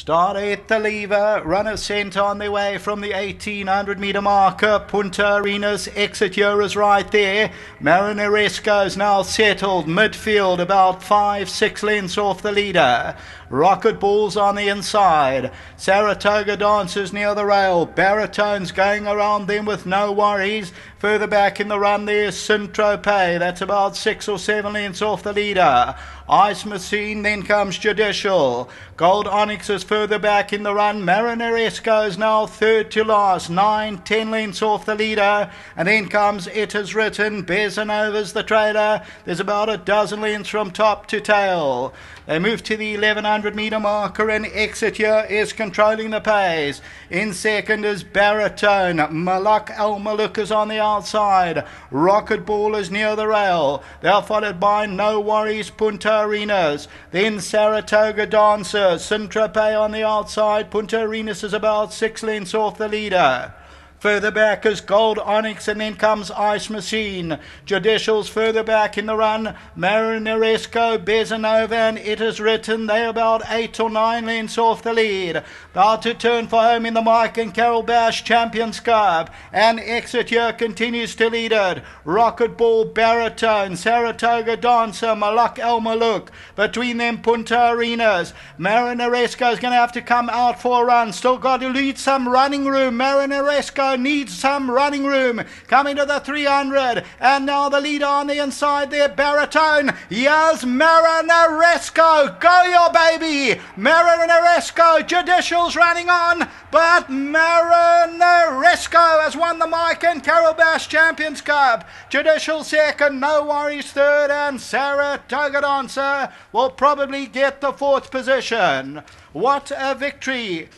Start at the lever, runner centre on their way from the 1800 metre marker. Punta Arenas exit here is right there. MARINARESCO is now settled midfield, about 5-6 lengths off the leader. Rocket Ball's on the inside. Saratoga Dancers near the rail. Baritone's going around them with no worries. Further back in the run there's Saint-Tropez. That's about 6 or 7 lengths off the leader. Ice Machine, then comes Judicial. Gold Onyx is further back in the run. MARINARESCO is now third to last, 9-10 lengths off the leader. And then comes It Is Written. Bezanova's the trailer. There's about a dozen lengths from top to tail. They move to the 1100 metre marker, and Exit here is controlling the pace. In second is Baritone. Malak Al Maluk is on the outside. Rocket Ball is near the rail. They're followed by No Worries, Punta Arenas. Then Saratoga Dancer. Saint-Tropez on the outside. Punta Arenas is about 6 lengths off the leader. Further back is Gold Onyx, and then comes Ice Machine. Judicial's further back in the run. MARINARESCO, Bezanova, and It Is Written. They're about 8 or 9 lengths off the lead. About to turn for home in the Mike and Carol Bash Champions Cup. And Exit here continues to lead it. Rocket Ball, Baritone, Saratoga Dancer, Malak El Maluk. Between them, Punta Arenas. MARINARESCO is going to have to come out for a run. Still got to lead some running room. MARINARESCO needs some running room. Coming to the 300, and now the leader on the inside there, Baritone. Here's MARINARESCO. Go your baby. MARINARESCO. Judicial's running on, but MARINARESCO has won the Mike and Carol Bash Champions Cup. Judicial second, No Worries third, and Saratoga Dancer will probably get the 4th position. What a victory.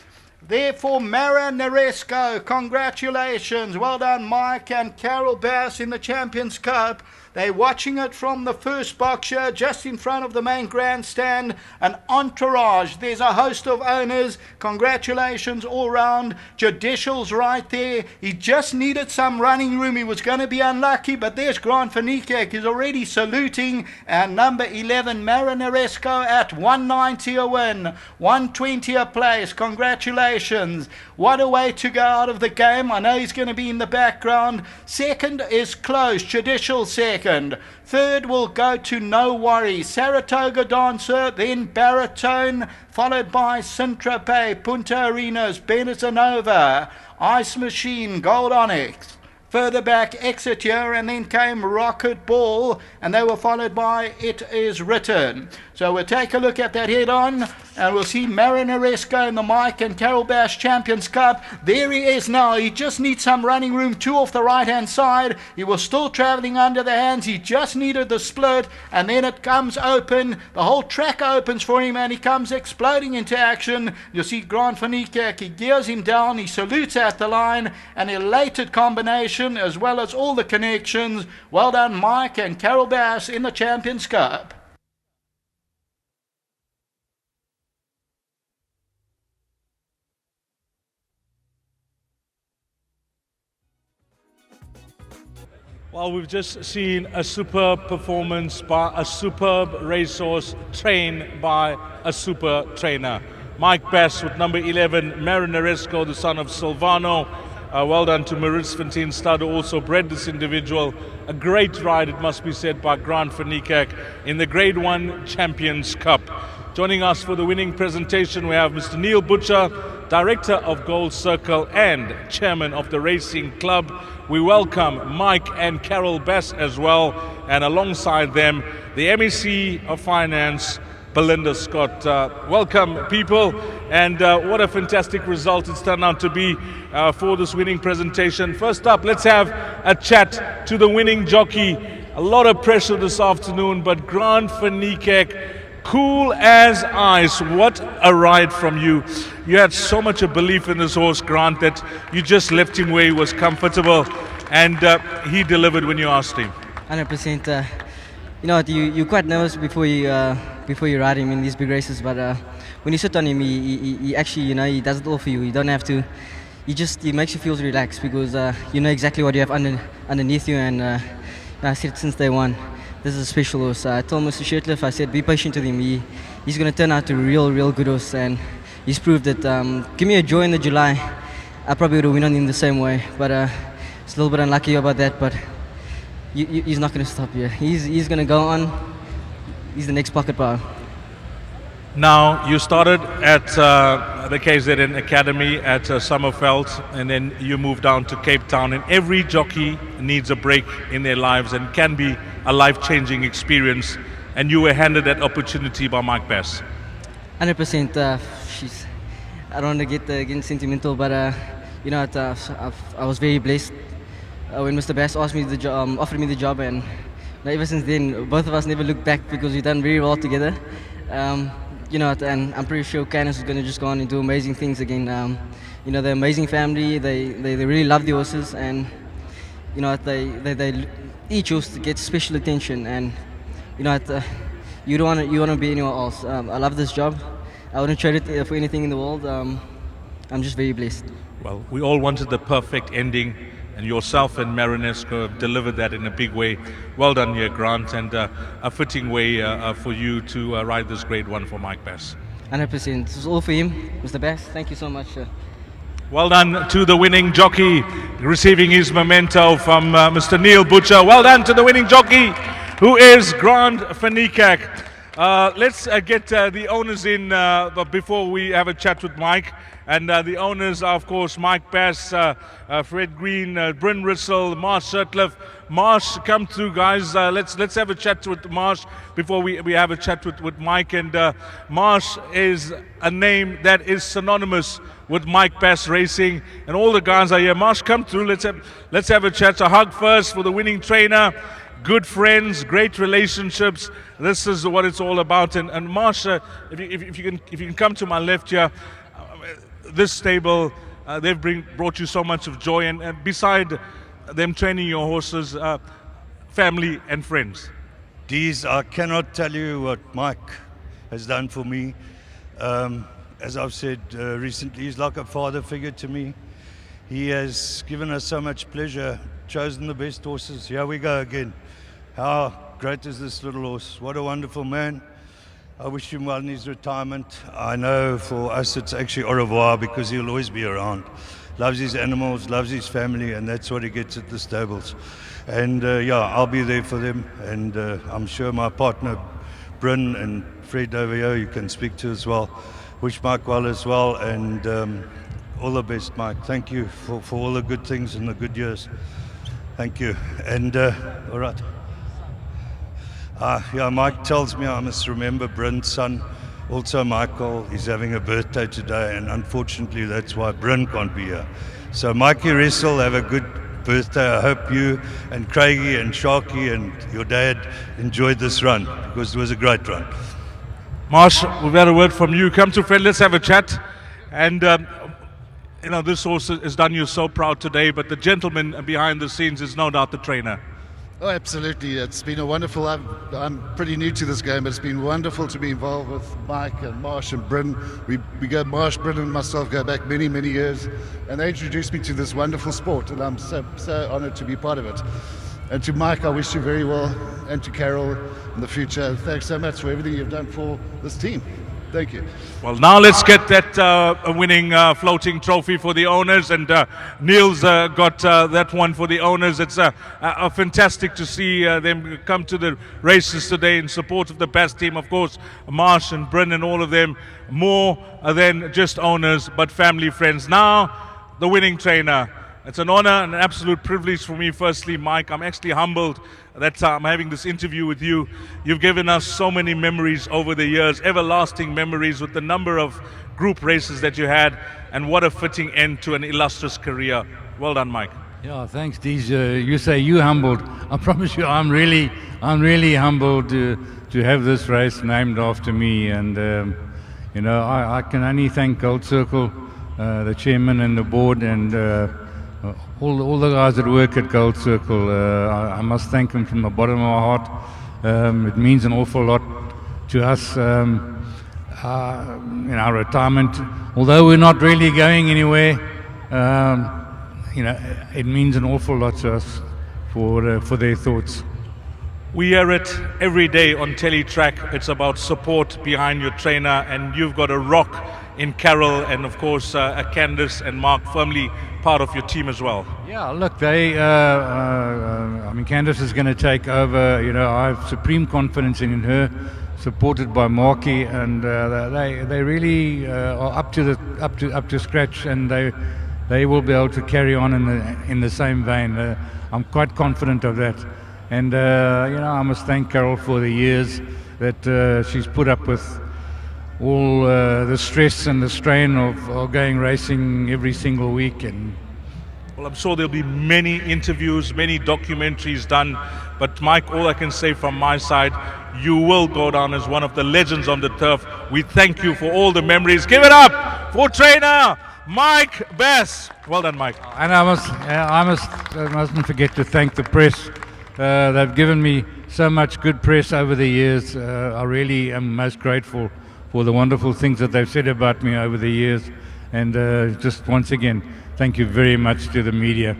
Therefore, MARINARESCO, congratulations. Well done, Mike and Carol Bass in the Champions Cup. They're watching it from the first box here, just in front of the main grandstand. An entourage. There's a host of owners. Congratulations all round. Judicial's right there. He just needed some running room. He was going to be unlucky, but there's Grant van Niekerk. He's already saluting. And number 11, MARINARESCO at 190 a win, 120 a place. Congratulations. What a way to go out of the game. I know he's going to be in the background. Second is close. Judicial second. Third will go to No Worries. Saratoga Dancer, then Baritone, followed by Saint-Tropez, Punta Arenas, Bezanova, Ice Machine, Gold Onyx. Further back, Exit here, and then came Rocket Ball, and they were followed by It Is Written. So we'll take a look at that head-on, and we'll see MARINARESCO in the Mike and Carol Bash Champions Cup. There he is now. He just needs some running room, 2 off the right-hand side. He was still travelling under the hands. He just needed the split, and then it comes open. The whole track opens for him, and he comes exploding into action. You'll see Grant van Niekerk. He gears him down. He salutes at the line. An elated combination, as well as all the connections. Well done, Mike and Carol Bass in the Champions Cup. Well, we've just seen a superb performance by a superb racehorse trained by a super trainer. Mike Bass with number 11, MARINARESCO, the son of Silvano. Well done to Maurits Fontaine Stud, who also bred this individual. A great ride, it must be said, by Grant van Niekerk in the Grade 1 Champions Cup. Joining us for the winning presentation, we have Mr. Neil Butcher, Director of Gold Circle and Chairman of the Racing Club. We welcome Mike and Carol Bass as well, and alongside them, the MEC of Finance, Belinda Scott. Welcome, people, and what a fantastic result it's turned out to be for this winning presentation. First up, let's have a chat to the winning jockey. A lot of pressure this afternoon, but Grant van Niekerk, cool as ice. What a ride from you. You had so much a belief in this horse, Grant, that you just left him where he was comfortable, and he delivered when you asked him. 100%. You know, you're quite nervous before you ride him in these big races, but when you sit on him, he actually, you know, he does it all for you. You don't have to. He makes you feel relaxed because you know exactly what you have underneath you, and I said it since day one. This is a special horse. I told Mr. Shirtliff, I said, be patient with him. He's going to turn out to a real good horse, and he's proved that. Give me a joy in the July, I probably would have won on him the same way. But it's a little bit unlucky about that. But he's not going to stop here. He's going to go on. He's the next pocket power. Now, you started at the KZN Academy at Summerveld, and then you moved down to Cape Town. And every jockey needs a break in their lives and can be a life-changing experience. And you were handed that opportunity by Mike Bass. 100%. I don't want to get getting sentimental, but you know, I was very blessed when Mr. Bass asked me offered me the job, and ever since then, both of us never looked back because we've done very well together. You know, and I'm pretty sure Canis is going to just go on and do amazing things again. You know, they're an amazing family. They really love the horses, and you know, they each horse gets special attention. And you know, you want to be anywhere else. I love this job. I wouldn't trade it for anything in the world. I'm just very blessed. Well, we all wanted the perfect ending, and yourself and MARINARESCO have delivered that in a big way. Well done here, Grant, and a fitting way for you to ride this Grade 1 for Mike Bass. 100%. This is all for him, Mr. Bass. Thank you so much. Well done to the winning jockey, receiving his memento from Mr. Neil Butcher. Well done to the winning jockey, who is Grant van Niekerk. Let's get the owners in but before we have a chat with Mike. And the owners are, of course, Mike Bass, Fred Green, Bryn Rissell, Marsh Sutcliffe. Marsh, come through, guys. Let's have a chat with Marsh before we have a chat with Mike. And Marsh is a name that is synonymous with Mike Bass Racing, and all the guys are here. Marsh, come through. Let's have a chat. A hug first for the winning trainer. Good friends, great relationships. This is what it's all about. And Marsh, if you can come to my left here. This stable, they've brought you so much of joy, and beside them training your horses, family and friends. I cannot tell you what Mike has done for me. As I've said recently, he's like a father figure to me. He has given us so much pleasure, chosen the best horses. Here we go again. How great is this little horse? What a wonderful man. I wish him well in his retirement. I know for us it's actually au revoir, because he'll always be around. Loves his animals, loves his family, and that's what he gets at the stables. And yeah, I'll be there for them. And I'm sure my partner, Bryn and Fred over here, you can speak to as well. Wish Mike well as well. And all the best, Mike. Thank you for all the good things and the good years. Thank you. And all right. Yeah, Mike tells me I must remember Bryn's son, also Michael. He's having a birthday today, and unfortunately that's why Bryn can't be here. So Mikey Rissell, have a good birthday. I hope you and Craigie and Sharky and your dad enjoyed this run, because it was a great run. Marsh, we've had a word from you. Come to Fred, let's have a chat. And you know, this horse has done you so proud today, but the gentleman behind the scenes is no doubt the trainer. Oh, absolutely. It's been a wonderful, I'm pretty new to this game, but it's been wonderful to be involved with Mike and Marsh and Bryn. We go, Marsh, Bryn and myself go back many, many years, and they introduced me to this wonderful sport, and I'm so honored to be part of it. And to Mike, I wish you very well, and to Carol in the future. Thanks so much for everything you've done for this team. Thank you. Well, now let's get that winning floating trophy for the owners, and Neil's got that one for the owners. It's fantastic to see them come to the races today in support of the best team. Of course, Marsh and Bryn and all of them, more than just owners, but family, friends. Now, the winning trainer. It's an honor and an absolute privilege for me. Firstly, Mike, I'm actually humbled that I'm having this interview with you. You've given us so many memories over the years, everlasting memories with the number of group races that you had, and what a fitting end to an illustrious career. Well done, Mike. Yeah, thanks, Deej. You say you humbled. I promise you, I'm really humbled to have this race named after me. And you know, I can only thank Gold Circle, the chairman and the board, and all the guys that work at Gold Circle. I must thank them from the bottom of my heart. It means an awful lot to us in our retirement. Although we're not really going anywhere, you know, it means an awful lot to us for their thoughts. We hear it every day on Teletrack. It's about support behind your trainer, and you've got a rock in Carol and of course Candice and Mark, firmly part of your team as well. Yeah, look, I mean, Candice is going to take over. You know, I have supreme confidence in her, supported by Marky, and they really are up to scratch, and they will be able to carry on in the same vein. I'm quite confident of that, and you know, I must thank Carol for the years that she's put up with all the stress and the strain of going racing every single week. And well, I'm sure there'll be many interviews, many documentaries done, but Mike, all I can say from my side, you will go down as one of the legends on the turf. We thank you for all the memories. Give it up for trainer Mike Bess. Well done, Mike. And I mustn't forget to thank the press. They've given me so much good press over the years. I really am most grateful for the wonderful things that they've said about me over the years. And just once again, thank you very much to the media.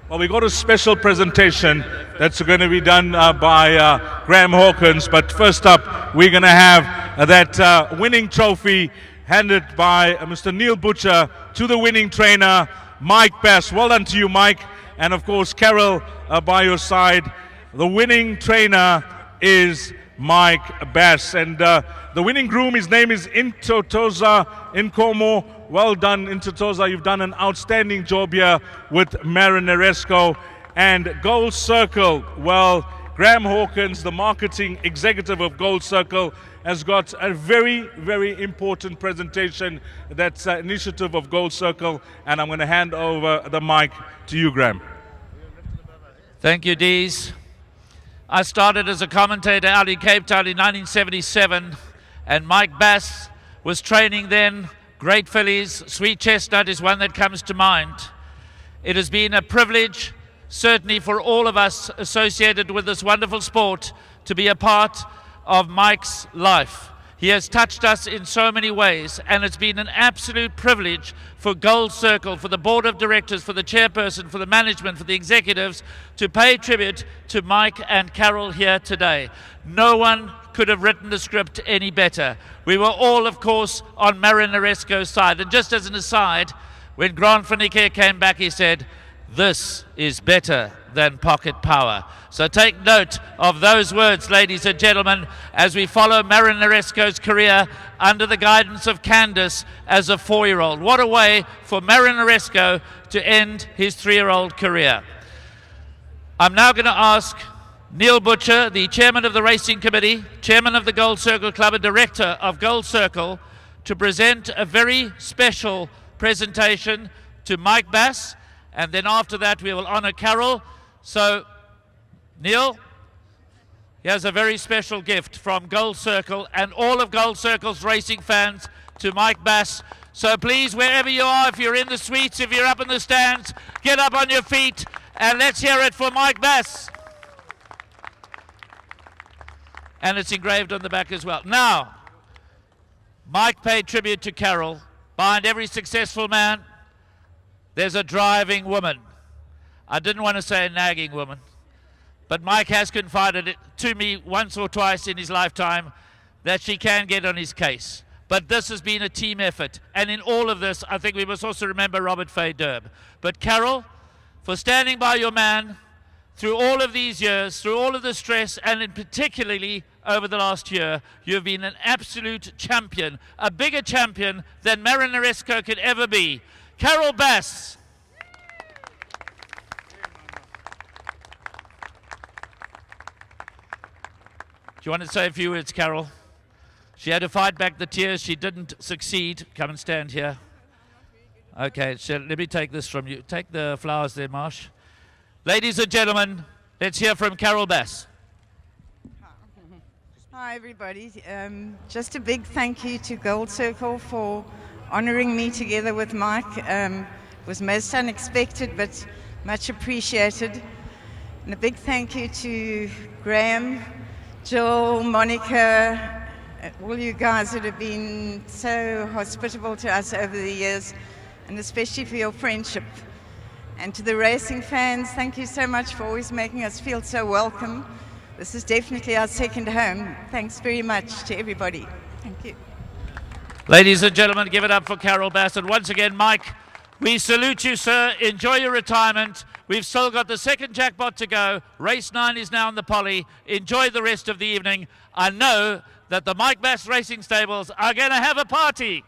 Well, we got a special presentation that's going to be done by Graham Hawkins. But first up, we're going to have that winning trophy handed by Mr. Neil Butcher to the winning trainer, Mike Bass. Well done to you, Mike. And of course, Carol by your side. The winning trainer is Mike Bass. And the winning groom, his name is Intotoza Nkomo. Well done, Intotoza. You've done an outstanding job here with MARINARESCO. And Gold Circle, well, Graham Hawkins, the marketing executive of Gold Circle, has got a very, very important presentation. That's an initiative of Gold Circle. And I'm going to hand over the mic to you, Graham. Thank you, Dees. I started as a commentator out in Cape Town in 1977, and Mike Bass was training then. Great fillies, Sweet Chestnut is one that comes to mind. It has been a privilege, certainly for all of us associated with this wonderful sport, to be a part of Mike's life. He has touched us in so many ways, and it's been an absolute privilege for Gold Circle, for the board of directors, for the chairperson, for the management, for the executives, to pay tribute to Mike and Carol here today. No one could have written the script any better. We were all, of course, on MARINARESCO's side. And just as an aside, when Grant van Niekerk came back, he said, "This is better than Pocket Power." So take note of those words, ladies and gentlemen, as we follow MARINARESCO's career under the guidance of Candice as a 4-year-old. What a way for MARINARESCO to end his 3-year-old career. I'm now going to ask Neil Butcher, the chairman of the racing committee, chairman of the Gold Circle Club, and director of Gold Circle, to present a very special presentation to Mike Bass. And then after that, we will honor Carol. So, Neil, here's a very special gift from Gold Circle and all of Gold Circle's racing fans to Mike Bass. So please, wherever you are, if you're in the suites, if you're up in the stands, get up on your feet and let's hear it for Mike Bass. And it's engraved on the back as well. Now, Mike paid tribute to Carol. Behind every successful man, there's a driving woman. I didn't want to say a nagging woman, but Mike has confided it to me once or twice in his lifetime that she can get on his case. But this has been a team effort. And in all of this, I think we must also remember Robert Fay Derb. But Carol, for standing by your man through all of these years, through all of the stress, and in particularly over the last year, you have been an absolute champion, a bigger champion than MARINARESCO could ever be. Carol Bass. Do you want to say a few words, Carol? She had to fight back the tears. She didn't succeed. Come and stand here. Okay, so let me take this from you. Take the flowers there, Marsh. Ladies and gentlemen, let's hear from Carol Bass. Hi, everybody. Just a big thank you to Gold Circle for honoring me together with Mike. It was most unexpected, but much appreciated. And a big thank you to Graham, Joel, Monica, all you guys that have been so hospitable to us over the years, and especially for your friendship. And to the racing fans, thank you so much for always making us feel so welcome. This is definitely our second home. Thanks very much to everybody. Thank you. Ladies and gentlemen, give it up for Carol Bassett. Once again, Mike, we salute you, sir. Enjoy your retirement. We've still got the second jackpot to go. Race 9 is now in the Poly. Enjoy the rest of the evening. I know that the Mike Bass Racing Stables are going to have a party.